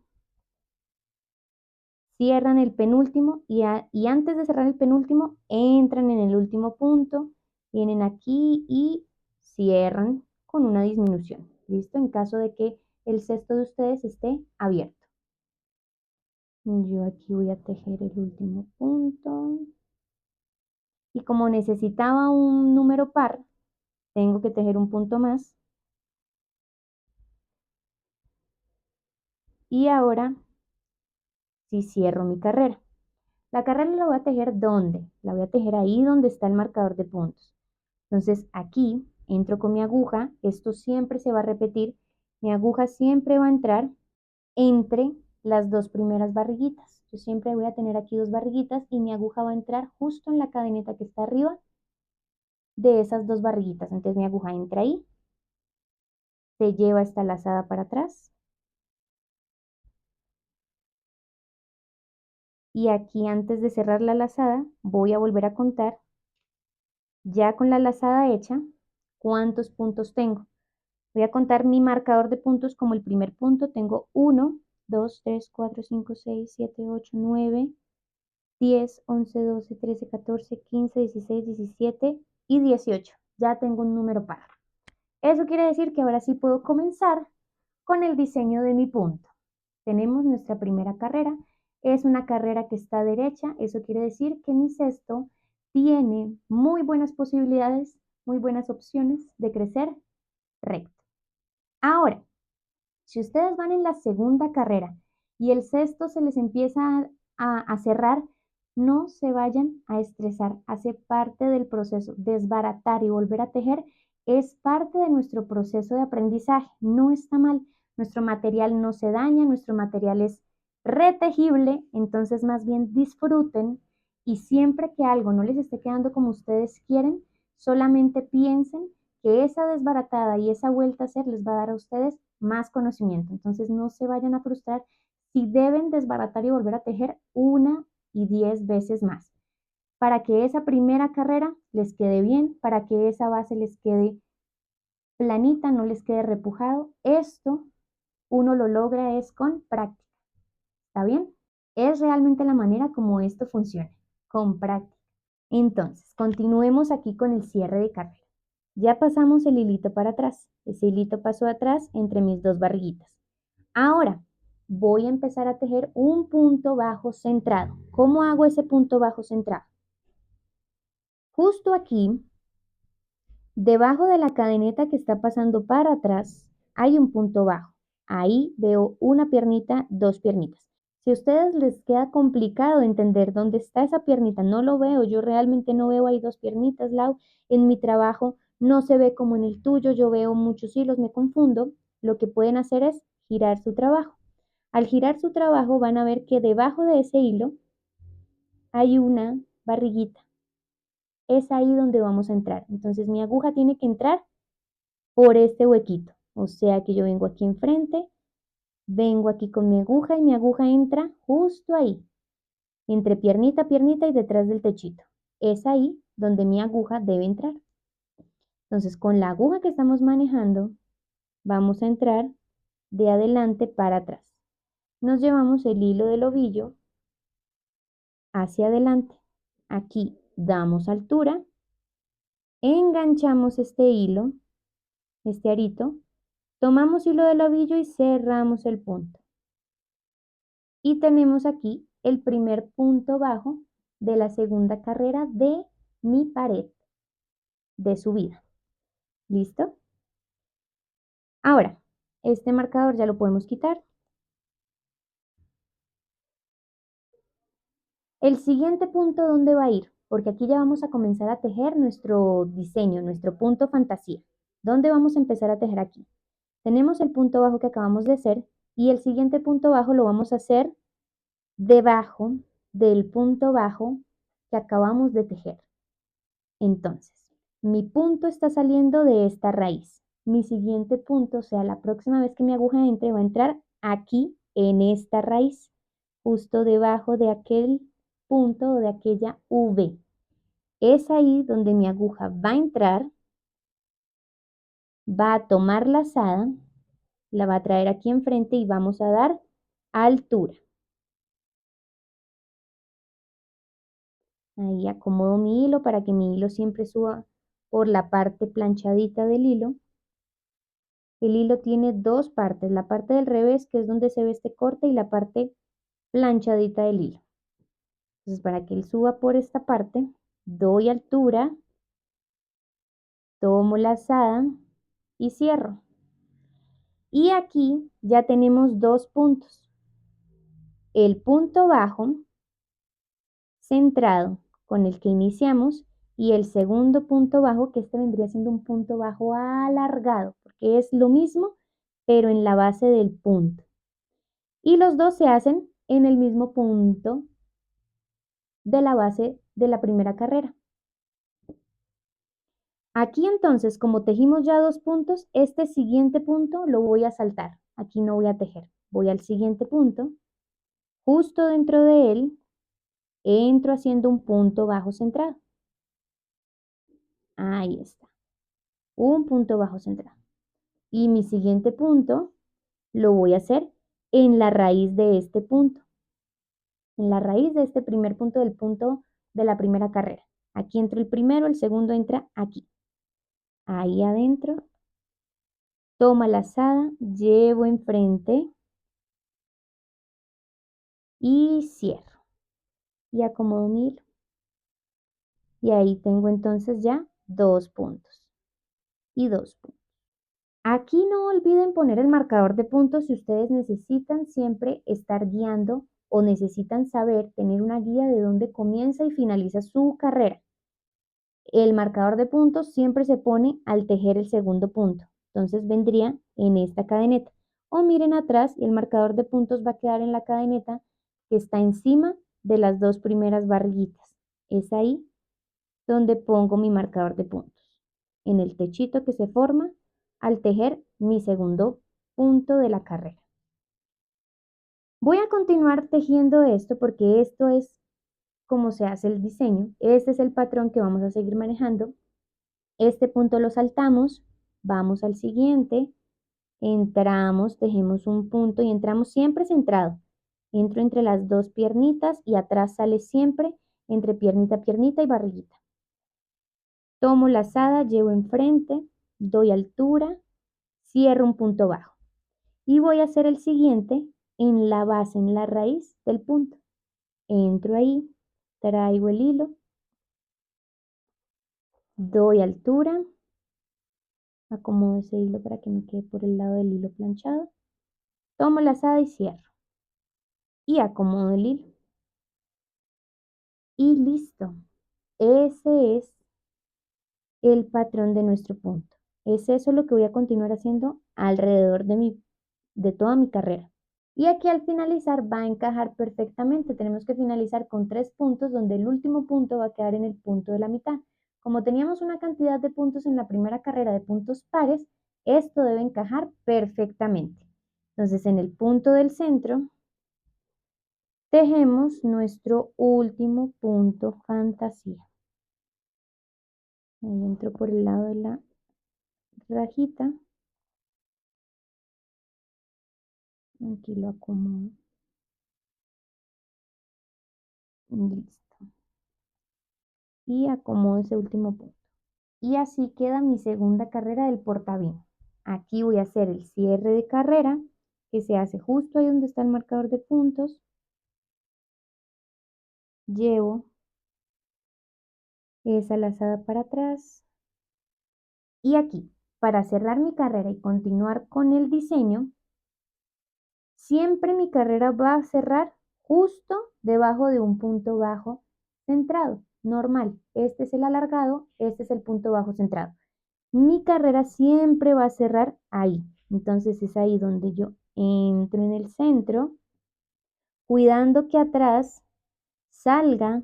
cierran el penúltimo y antes de cerrar el penúltimo entran en el último punto, vienen aquí y cierran con una disminución. ¿Listo? En caso de que el cesto de ustedes esté abierto. Yo aquí voy a tejer el último punto. Y como necesitaba un número par, tengo que tejer un punto más. Y ahora sí cierro mi carrera. La carrera la voy a tejer ¿dónde? La voy a tejer ahí donde está el marcador de puntos. Entonces aquí entro con mi aguja, esto siempre se va a repetir, mi aguja siempre va a entrar entre las dos primeras barriguitas. Yo siempre voy a tener aquí dos barriguitas y mi aguja va a entrar justo en la cadeneta que está arriba de esas dos barriguitas. Entonces mi aguja entra ahí, se lleva esta lazada para atrás y aquí antes de cerrar la lazada voy a volver a contar ya con la lazada hecha cuántos puntos tengo. Voy a contar mi marcador de puntos como el primer punto. Tengo 1, 2, 3, 4, 5, 6, 7, 8, 9, 10, 11, 12, 13, 14, 15, 16, 17 y 18. Ya tengo un número par. Eso quiere decir que ahora sí puedo comenzar con el diseño de mi punto. Tenemos nuestra primera carrera. Es una carrera que está derecha. Eso quiere decir que mi cesto tiene muy buenas posibilidades, muy buenas opciones de crecer recto. Ahora, si ustedes van en la segunda carrera y el cesto se les empieza a cerrar, no se vayan a estresar. Hace parte del proceso. Desbaratar y volver a tejer es parte de nuestro proceso de aprendizaje. No está mal. Nuestro material no se daña, nuestro material es retejible, entonces más bien disfruten y siempre que algo no les esté quedando como ustedes quieren, solamente piensen que esa desbaratada y esa vuelta a hacer les va a dar a ustedes más conocimiento. Entonces no se vayan a frustrar, si deben desbaratar y volver a tejer 1 y 10 veces más, para que esa primera carrera les quede bien, para que esa base les quede planita, no les quede repujado. Esto uno lo logra es con práctica, ¿está bien? Es realmente la manera como esto funciona, con práctica. Entonces, continuemos aquí con el cierre de carrera. Ya pasamos el hilito para atrás. Ese hilito pasó atrás entre mis dos barriguitas. Ahora voy a empezar a tejer un punto bajo centrado. ¿Cómo hago ese punto bajo centrado? Justo aquí, debajo de la cadeneta que está pasando para atrás, hay un punto bajo. Ahí veo una piernita, dos piernitas. Si a ustedes les queda complicado entender dónde está esa piernita, no lo veo, yo realmente no veo ahí dos piernitas, Lau. En mi trabajo no se ve como en el tuyo, yo veo muchos hilos, me confundo. Lo que pueden hacer es girar su trabajo. Al girar su trabajo van a ver que debajo de ese hilo hay una barriguita. Es ahí donde vamos a entrar. Entonces mi aguja tiene que entrar por este huequito. O sea que yo vengo aquí enfrente, vengo aquí con mi aguja y mi aguja entra justo ahí, entre piernita, piernita y detrás del techito. Es ahí donde mi aguja debe entrar. Entonces con la aguja que estamos manejando, vamos a entrar de adelante para atrás. Nos llevamos el hilo del ovillo hacia adelante. Aquí damos altura, enganchamos este hilo, este arito, tomamos hilo del ovillo y cerramos el punto. Y tenemos aquí el primer punto bajo de la segunda carrera de mi pared de subida. ¿Listo? Ahora, este marcador ya lo podemos quitar. El siguiente punto, ¿dónde va a ir? Porque aquí ya vamos a comenzar a tejer nuestro diseño, nuestro punto fantasía. ¿Dónde vamos a empezar a tejer aquí? Tenemos el punto bajo que acabamos de hacer y el siguiente punto bajo lo vamos a hacer debajo del punto bajo que acabamos de tejer. Entonces, mi punto está saliendo de esta raíz. Mi siguiente punto, o sea, la próxima vez que mi aguja entre, va a entrar aquí en esta raíz, justo debajo de aquel punto o de aquella V. Es ahí donde mi aguja va a entrar, va a tomar la lazada, la va a traer aquí enfrente y vamos a dar altura. Ahí acomodo mi hilo para que mi hilo siempre suba por la parte planchadita del hilo. El hilo tiene dos partes, la parte del revés, que es donde se ve este corte, y la parte planchadita del hilo. Entonces, para que él suba por esta parte, doy altura, tomo lazada y cierro. Y aquí ya tenemos dos puntos. El punto bajo centrado con el que iniciamos y el segundo punto bajo, que este vendría siendo un punto bajo alargado, porque es lo mismo, pero en la base del punto. Y los dos se hacen en el mismo punto de la base de la primera carrera. Aquí entonces, como tejimos ya dos puntos, este siguiente punto lo voy a saltar. Aquí no voy a tejer. Voy al siguiente punto. Justo dentro de él, entro haciendo un punto bajo centrado. Ahí está. Un punto bajo centrado. Y mi siguiente punto lo voy a hacer en la raíz de este punto. En la raíz de este primer punto del punto de la primera carrera. Aquí entra el primero, el segundo entra aquí. Ahí adentro. Toma lazada, llevo enfrente y cierro. Y acomodo mi hilo. Y ahí tengo entonces ya dos puntos. Y dos puntos. Aquí no olviden poner el marcador de puntos si ustedes necesitan siempre estar guiando o necesitan saber, tener una guía de dónde comienza y finaliza su carrera. El marcador de puntos siempre se pone al tejer el segundo punto. Entonces vendría en esta cadeneta. O miren atrás y el marcador de puntos va a quedar en la cadeneta que está encima de las dos primeras barriguitas. Es ahí donde pongo mi marcador de puntos. En el techito que se forma al tejer mi segundo punto de la carrera. Voy a continuar tejiendo esto porque esto es como se hace el diseño. Este es el patrón que vamos a seguir manejando. Este punto lo saltamos, vamos al siguiente, entramos, tejemos un punto y entramos siempre centrado. Entro entre las dos piernitas y atrás sale siempre entre piernita, piernita y barriguita. Tomo lazada, llevo enfrente, doy altura, cierro un punto bajo. Y voy a hacer el siguiente en la base, en la raíz del punto. Entro ahí, traigo el hilo, doy altura, acomodo ese hilo para que me quede por el lado del hilo planchado, tomo lazada y cierro. Y acomodo el hilo. Y listo. Ese es el patrón de nuestro punto. Es eso lo que voy a continuar haciendo alrededor de toda mi carrera. Y aquí al finalizar va a encajar perfectamente. Tenemos que finalizar con 3 puntos donde el último punto va a quedar en el punto de la mitad. Como teníamos una cantidad de puntos en la primera carrera de puntos pares, esto debe encajar perfectamente. Entonces en el punto del centro tejemos nuestro último punto fantasía. Ahí entro por el lado de la rajita. Aquí lo acomodo. Listo. Y acomodo ese último punto. Y así queda mi segunda carrera del portabino. Aquí voy a hacer el cierre de carrera, que se hace justo ahí donde está el marcador de puntos. Llevo esa lazada para atrás. Y aquí, para cerrar mi carrera y continuar con el diseño, siempre mi carrera va a cerrar justo debajo de un punto bajo centrado, normal. Este es el alargado, este es el punto bajo centrado. Mi carrera siempre va a cerrar ahí. Entonces es ahí donde yo entro en el centro, cuidando que atrás salga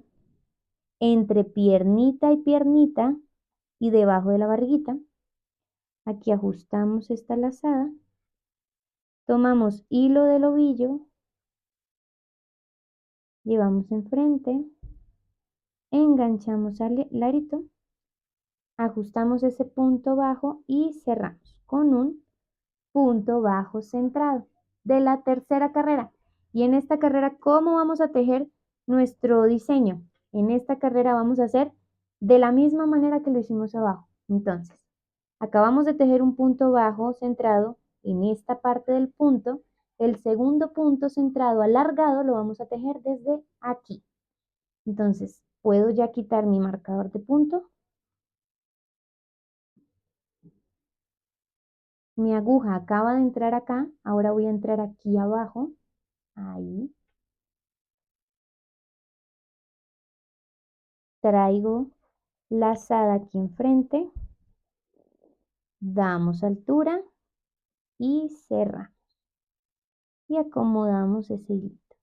entre piernita y piernita y debajo de la barriguita. Aquí ajustamos esta lazada, tomamos hilo del ovillo, llevamos enfrente, enganchamos al larito, ajustamos ese punto bajo y cerramos con un punto bajo centrado de la tercera carrera. Y en esta carrera, ¿cómo vamos a tejer nuestro diseño? En esta carrera vamos a hacer de la misma manera que lo hicimos abajo. Entonces, acabamos de tejer un punto bajo centrado en esta parte del punto. El segundo punto centrado alargado lo vamos a tejer desde aquí. Entonces, puedo ya quitar mi marcador de punto. Mi aguja acaba de entrar acá, ahora voy a entrar aquí abajo, ahí. Traigo lazada aquí enfrente, damos altura y cerramos. Y acomodamos ese hilito.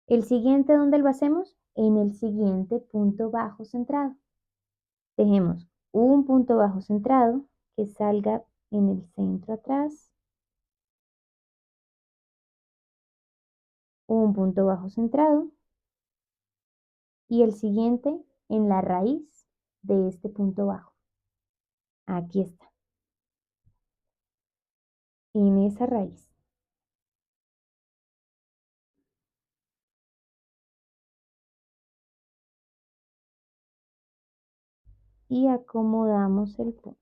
El siguiente, ¿dónde lo hacemos? En el siguiente punto bajo centrado. Tejemos un punto bajo centrado que salga en el centro atrás, un punto bajo centrado y el siguiente en la raíz de este punto bajo. Aquí está, en esa raíz. Y acomodamos el punto.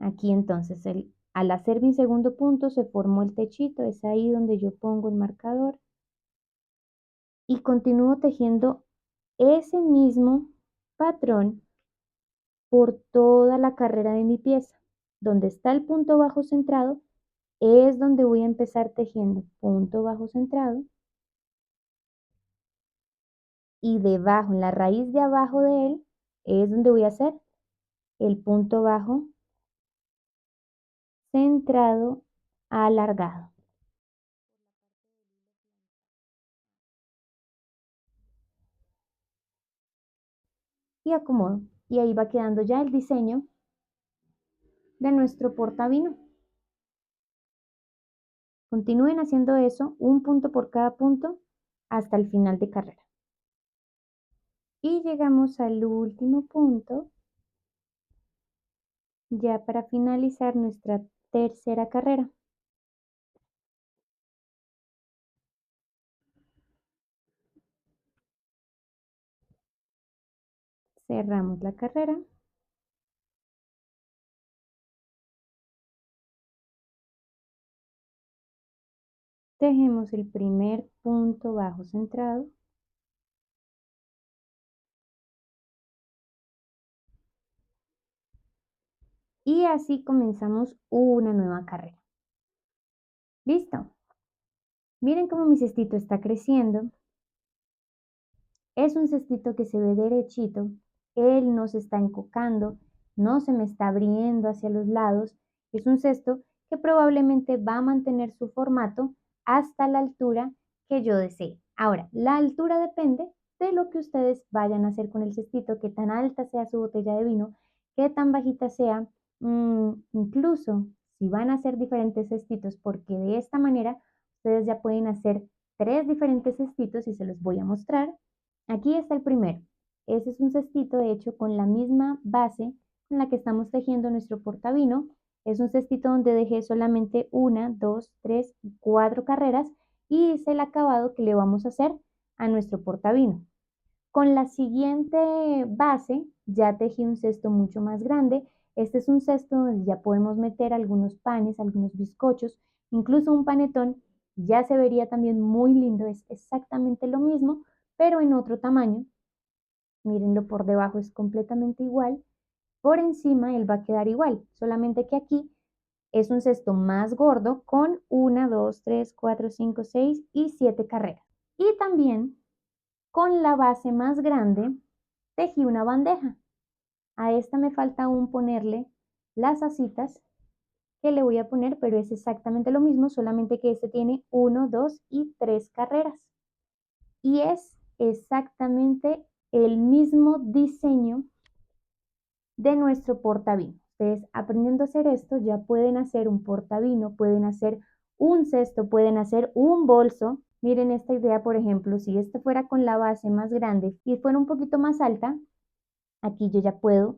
Aquí entonces, al hacer mi segundo punto, se formó el techito, es ahí donde yo pongo el marcador y continúo tejiendo ese mismo patrón por toda la carrera de mi pieza. Donde está el punto bajo centrado es donde voy a empezar tejiendo punto bajo centrado y debajo, en la raíz de abajo de él, es donde voy a hacer el punto bajo centrado alargado. Y acomodo. Y ahí va quedando ya el diseño de nuestro portavino. Continúen haciendo eso, un punto por cada punto, hasta el final de carrera. Y llegamos al último punto, ya para finalizar nuestra tercera carrera. Cerramos la carrera. Tejemos el primer punto bajo centrado. Y así comenzamos una nueva carrera. ¿Listo? Miren cómo mi cestito está creciendo. Es un cestito que se ve derechito, él no se está encocando, no se me está abriendo hacia los lados. Es un cesto que probablemente va a mantener su formato hasta la altura que yo desee. Ahora, la altura depende de lo que ustedes vayan a hacer con el cestito, qué tan alta sea su botella de vino, qué tan bajita sea, incluso si van a hacer diferentes cestitos, porque de esta manera ustedes ya pueden hacer 3 diferentes cestitos y se los voy a mostrar. Aquí está el primero. Ese es un cestito hecho con la misma base con la que estamos tejiendo nuestro portavino. Es un cestito donde dejé solamente 1, 2, 3 y 4 carreras y es el acabado que le vamos a hacer a nuestro portavino. Con la siguiente base ya tejí un cesto mucho más grande. Este es un cesto donde ya podemos meter algunos panes, algunos bizcochos, incluso un panetón. Ya se vería también muy lindo. Es exactamente lo mismo, pero en otro tamaño. Mírenlo, por debajo es completamente igual. Por encima él va a quedar igual, solamente que aquí es un cesto más gordo con 1, 2, 3, 4, 5, 6 y 7 carreras. Y también con la base más grande tejí una bandeja. A esta me falta aún ponerle las asitas que le voy a poner, pero es exactamente lo mismo, solamente que este tiene 1, 2 y 3 carreras. Y es exactamente el mismo diseño de nuestro portavino. Ustedes aprendiendo a hacer esto ya pueden hacer un portavino, pueden hacer un cesto, pueden hacer un bolso. Miren esta idea, por ejemplo, si este fuera con la base más grande y fuera un poquito más alta, aquí yo ya puedo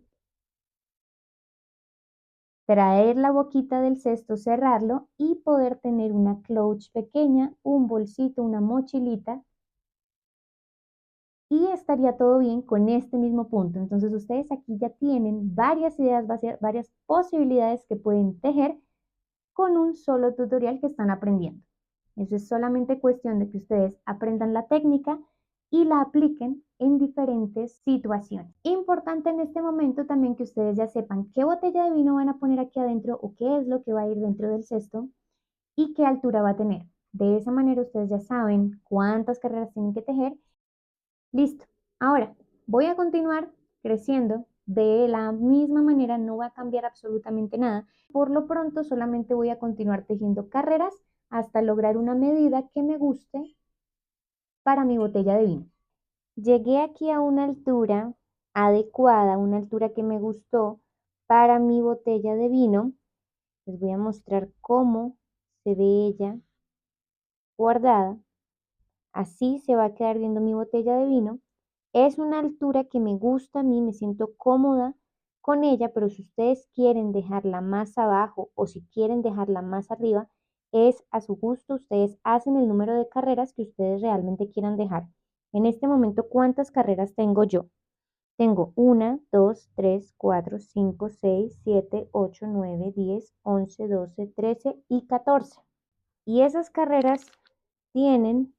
traer la boquita del cesto, cerrarlo y poder tener una clutch pequeña, un bolsito, una mochilita y estaría todo bien con este mismo punto. Entonces ustedes aquí ya tienen varias ideas, varias posibilidades que pueden tejer con un solo tutorial que están aprendiendo. Eso es solamente cuestión de que ustedes aprendan la técnica y la apliquen en diferentes situaciones. Importante en este momento también que ustedes ya sepan qué botella de vino van a poner aquí adentro o qué es lo que va a ir dentro del cesto y qué altura va a tener. De esa manera ustedes ya saben cuántas carreras tienen que tejer. Listo. Ahora voy a continuar creciendo de la misma manera, no va a cambiar absolutamente nada. Por lo pronto solamente voy a continuar tejiendo carreras hasta lograr una medida que me guste para mi botella de vino. Llegué aquí a una altura adecuada, una altura que me gustó para mi botella de vino. Les voy a mostrar cómo se ve ella guardada. Así se va a quedar viendo mi botella de vino. Es una altura que me gusta a mí, me siento cómoda con ella, pero si ustedes quieren dejarla más abajo o si quieren dejarla más arriba, es a su gusto. Ustedes hacen el número de carreras que ustedes realmente quieran dejar. En este momento, ¿cuántas carreras tengo yo? Tengo 1, 2, 3, 4, 5, 6, 7, 8, 9, 10, 11, 12, 13 y 14. Y esas carreras tienen,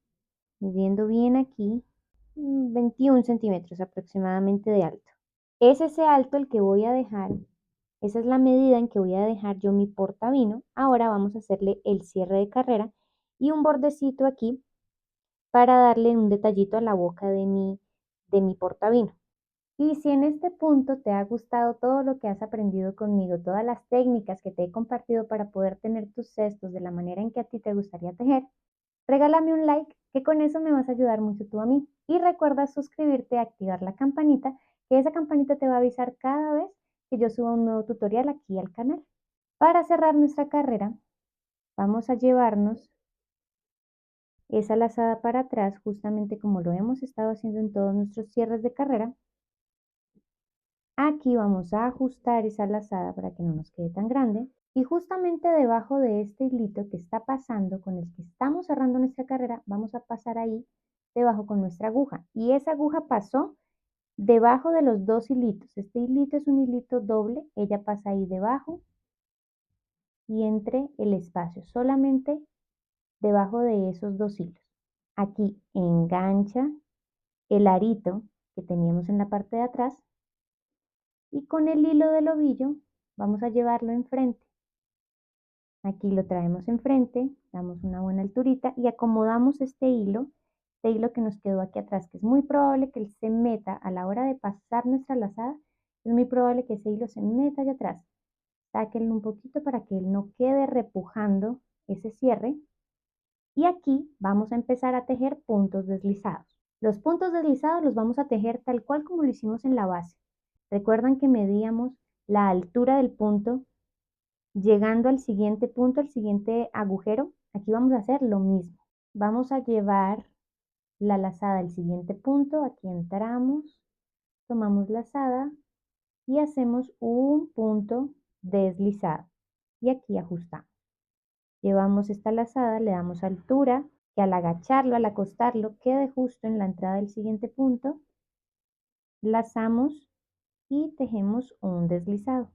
midiendo bien aquí, 21 centímetros aproximadamente de alto. Es ese alto el que voy a dejar, esa es la medida en que voy a dejar yo mi portavino. Ahora vamos a hacerle el cierre de carrera y un bordecito aquí para darle un detallito a la boca de mi portavino. Y si en este punto te ha gustado todo lo que has aprendido conmigo, todas las técnicas que te he compartido para poder tener tus cestos de la manera en que a ti te gustaría tejer, regálame un like, que con eso me vas a ayudar mucho tú a mí. Y recuerda suscribirte, activar la campanita, que esa campanita te va a avisar cada vez que yo suba un nuevo tutorial aquí al canal. Para cerrar nuestra carrera, Vamos a llevarnos esa lazada para atrás, justamente como lo hemos estado haciendo en todos nuestros cierres de carrera. Aquí vamos a ajustar esa lazada para que no nos quede tan grande. Y justamente debajo de este hilito que está pasando, con el que estamos cerrando nuestra carrera, vamos a pasar ahí debajo con nuestra aguja. Y esa aguja pasó debajo de los dos hilitos. Este hilito es un hilito doble, ella pasa ahí debajo y entre el espacio, solamente debajo de esos dos hilos. Aquí engancha el arito que teníamos en la parte de atrás y con el hilo del ovillo vamos a llevarlo enfrente. Aquí lo traemos enfrente, damos una buena alturita y acomodamos este hilo que nos quedó aquí atrás, que es muy probable que él se meta a la hora de pasar nuestra lazada, es muy probable que ese hilo se meta allá atrás. Sáquenlo un poquito para que él no quede repujando ese cierre. Y aquí vamos a empezar a tejer puntos deslizados. Los puntos deslizados los vamos a tejer tal cual como lo hicimos en la base. Recuerdan que medíamos la altura del punto llegando al siguiente punto, al siguiente agujero. Aquí vamos a hacer lo mismo. Vamos a llevar la lazada al siguiente punto. Aquí entramos, tomamos lazada y hacemos un punto deslizado. Y aquí ajustamos. Llevamos esta lazada, le damos altura, que al agacharlo, al acostarlo, quede justo en la entrada del siguiente punto. Lazamos y tejemos un deslizado.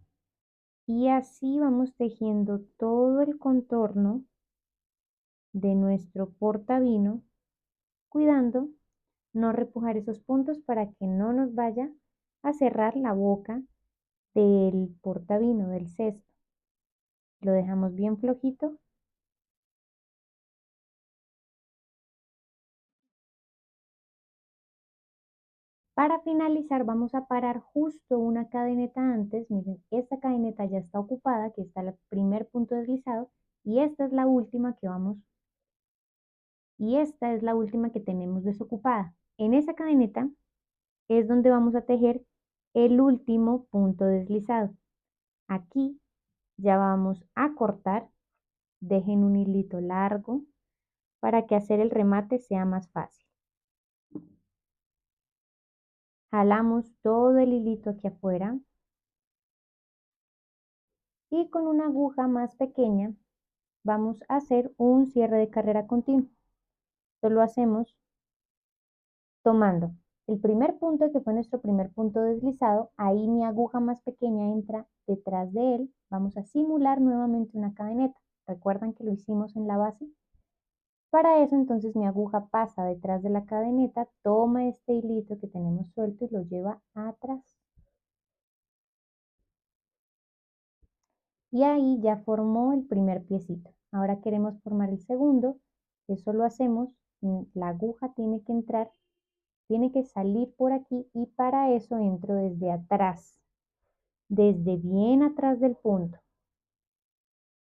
Y así vamos tejiendo todo el contorno de nuestro portavino, cuidando no repujar esos puntos para que no nos vaya a cerrar la boca del portavino, del cesto. Lo dejamos bien flojito. Para finalizar vamos a parar justo una cadeneta antes. Miren, esta cadeneta ya está ocupada, que está el primer punto deslizado, y esta es la última que esta es la última que tenemos desocupada. En esa cadeneta es donde vamos a tejer el último punto deslizado. Aquí ya vamos a cortar, dejen un hilito largo para que hacer el remate sea más fácil. Jalamos todo el hilito aquí afuera y con una aguja más pequeña vamos a hacer un cierre de carrera continuo. Esto lo hacemos tomando el primer punto que fue nuestro primer punto deslizado, ahí mi aguja más pequeña entra detrás de él, vamos a simular nuevamente una cadeneta. ¿Recuerdan que lo hicimos en la base? Para eso entonces mi aguja pasa detrás de la cadeneta, toma este hilito que tenemos suelto y lo lleva atrás. Y ahí ya formó el primer piecito. Ahora queremos formar el segundo, eso lo hacemos, la aguja tiene que entrar, tiene que salir por aquí y para eso entro desde atrás, desde bien atrás del punto.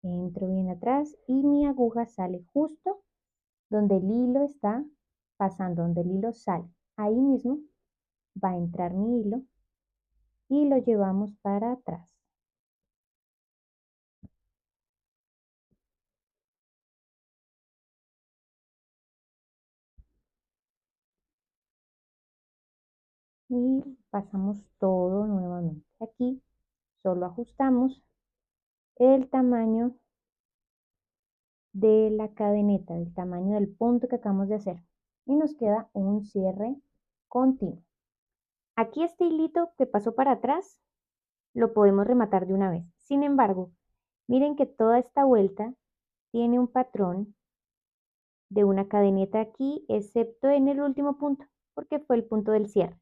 Entro bien atrás y mi aguja sale justo donde el hilo está pasando, donde el hilo sale. Ahí mismo va a entrar mi hilo y lo llevamos para atrás. Y pasamos todo nuevamente. Aquí solo ajustamos el tamaño de la cadeneta, el tamaño del punto que acabamos de hacer. Y nos queda un cierre continuo. Aquí este hilito que pasó para atrás lo podemos rematar de una vez. Sin embargo, miren que toda esta vuelta tiene un patrón de una cadeneta aquí, excepto en el último punto, porque fue el punto del cierre.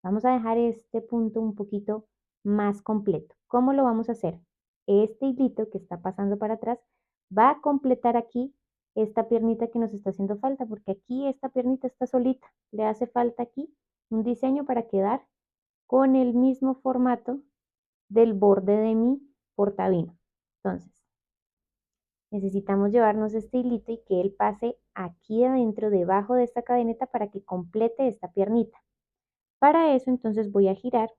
Vamos a dejar este punto un poquito más completo. ¿Cómo lo vamos a hacer? Este hilito que está pasando para atrás va a completar aquí esta piernita que nos está haciendo falta, porque aquí esta piernita está solita. Le hace falta aquí un diseño para quedar con el mismo formato del borde de mi portavino. Entonces, necesitamos llevarnos este hilito y que él pase aquí adentro, debajo de esta cadeneta para que complete esta piernita. Para eso entonces voy a girar,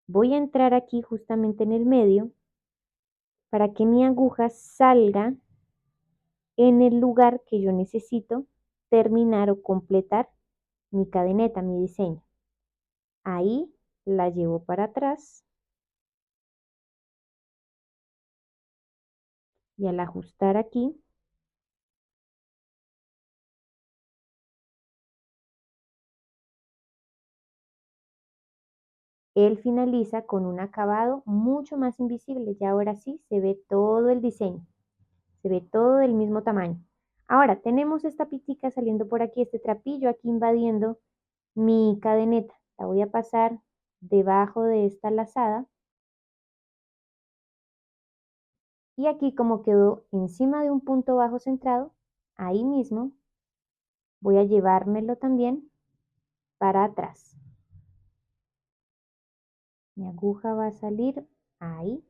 voy a entrar aquí justamente en el medio para que mi aguja salga en el lugar que yo necesito terminar o completar mi cadeneta, mi diseño. Ahí la llevo para atrás y al ajustar aquí, él finaliza con un acabado mucho más invisible. Y ahora sí se ve todo el diseño, se ve todo del mismo tamaño. Ahora tenemos esta pitica saliendo por aquí, este trapillo aquí invadiendo mi cadeneta. La voy a pasar debajo de esta lazada. Y aquí, como quedó encima de un punto bajo centrado, ahí mismo voy a llevármelo también para atrás. Mi aguja va a salir ahí.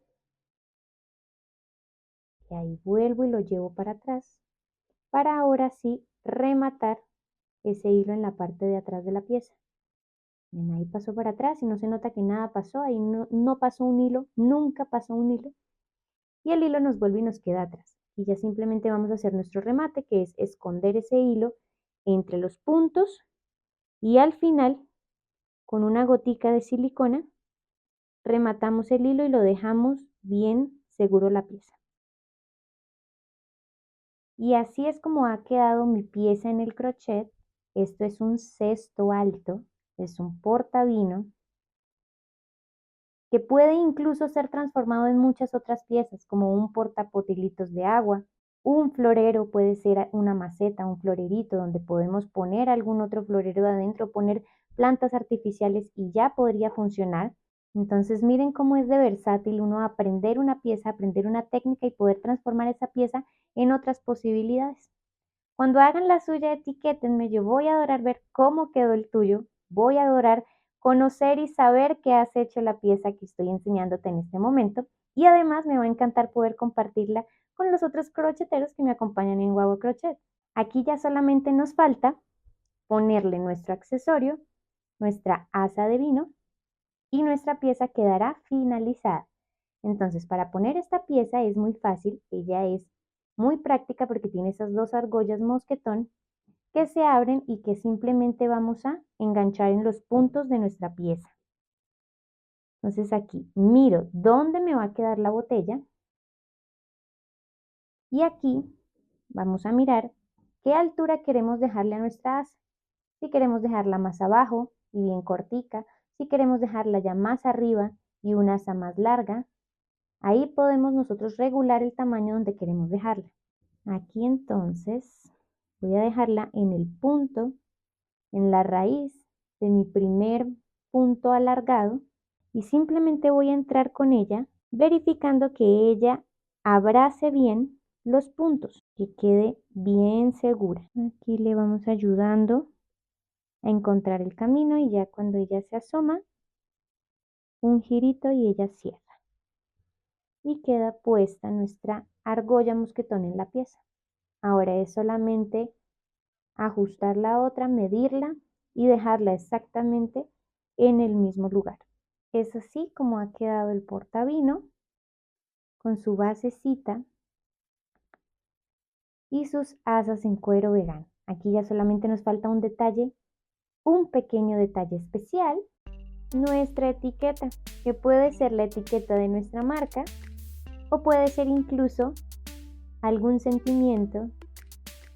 Y ahí vuelvo y lo llevo para atrás, para ahora sí rematar ese hilo en la parte de atrás de la pieza. Bien, ahí pasó para atrás y no se nota que nada pasó, ahí no pasó un hilo, nunca pasó un hilo. Y el hilo nos vuelve y nos queda atrás. Y ya simplemente vamos a hacer nuestro remate, que es esconder ese hilo entre los puntos y al final, con una gotica de silicona, rematamos el hilo y lo dejamos bien seguro la pieza. Y así es como ha quedado mi pieza en el crochet. Esto es un cesto alto, es un portavino, que puede incluso ser transformado en muchas otras piezas, como un portapotilitos de agua. Un florero puede ser una maceta, un florerito, donde podemos poner algún otro florero adentro, poner plantas artificiales y ya podría funcionar. Entonces miren cómo es de versátil uno aprender una pieza, aprender una técnica y poder transformar esa pieza en otras posibilidades. Cuando hagan la suya, etiquétenme, yo voy a adorar ver cómo quedó el tuyo, voy a adorar conocer y saber qué has hecho la pieza que estoy enseñándote en este momento y además me va a encantar poder compartirla con los otros crocheteros que me acompañan en Guagua Crochet. Aquí ya solamente nos falta ponerle nuestro accesorio, nuestra asa de vino y nuestra pieza quedará finalizada. Entonces, para poner esta pieza es muy fácil, ella es muy práctica porque tiene esas dos argollas mosquetón que se abren y que simplemente vamos a enganchar en los puntos de nuestra pieza. Entonces aquí miro dónde me va a quedar la botella y aquí vamos a mirar qué altura queremos dejarle a nuestra asa. Si queremos dejarla más abajo y bien cortica, si queremos dejarla ya más arriba y una asa más larga, ahí podemos nosotros regular el tamaño donde queremos dejarla. Aquí entonces voy a dejarla en el punto, en la raíz de mi primer punto alargado y simplemente voy a entrar con ella verificando que ella abrace bien los puntos, que quede bien segura. Aquí le vamos ayudando a encontrar el camino y ya cuando ella se asoma, un girito y ella cierra. Y queda puesta nuestra argolla mosquetón en la pieza. Ahora es solamente ajustar la otra, medirla y dejarla exactamente en el mismo lugar. Es así como ha quedado el portavino con su basecita y sus asas en cuero vegano. Aquí ya solamente nos falta un detalle, un pequeño detalle especial, nuestra etiqueta, que puede ser la etiqueta de nuestra marca o puede ser incluso algún sentimiento,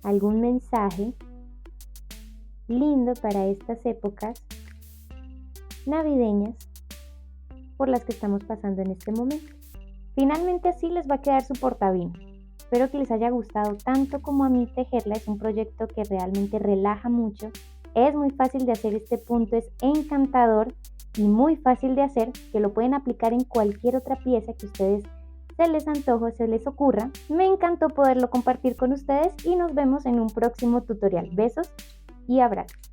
algún mensaje lindo para estas épocas navideñas por las que estamos pasando en este momento. Finalmente así les va a quedar su portavino. Espero que les haya gustado tanto como a mí tejerla. Es un proyecto que realmente relaja mucho. Es muy fácil de hacer, este punto es encantador y muy fácil de hacer, que lo pueden aplicar en cualquier otra pieza que ustedes se les antoje, se les ocurra. Me encantó poderlo compartir con ustedes y nos vemos en un próximo tutorial. Besos y abrazos.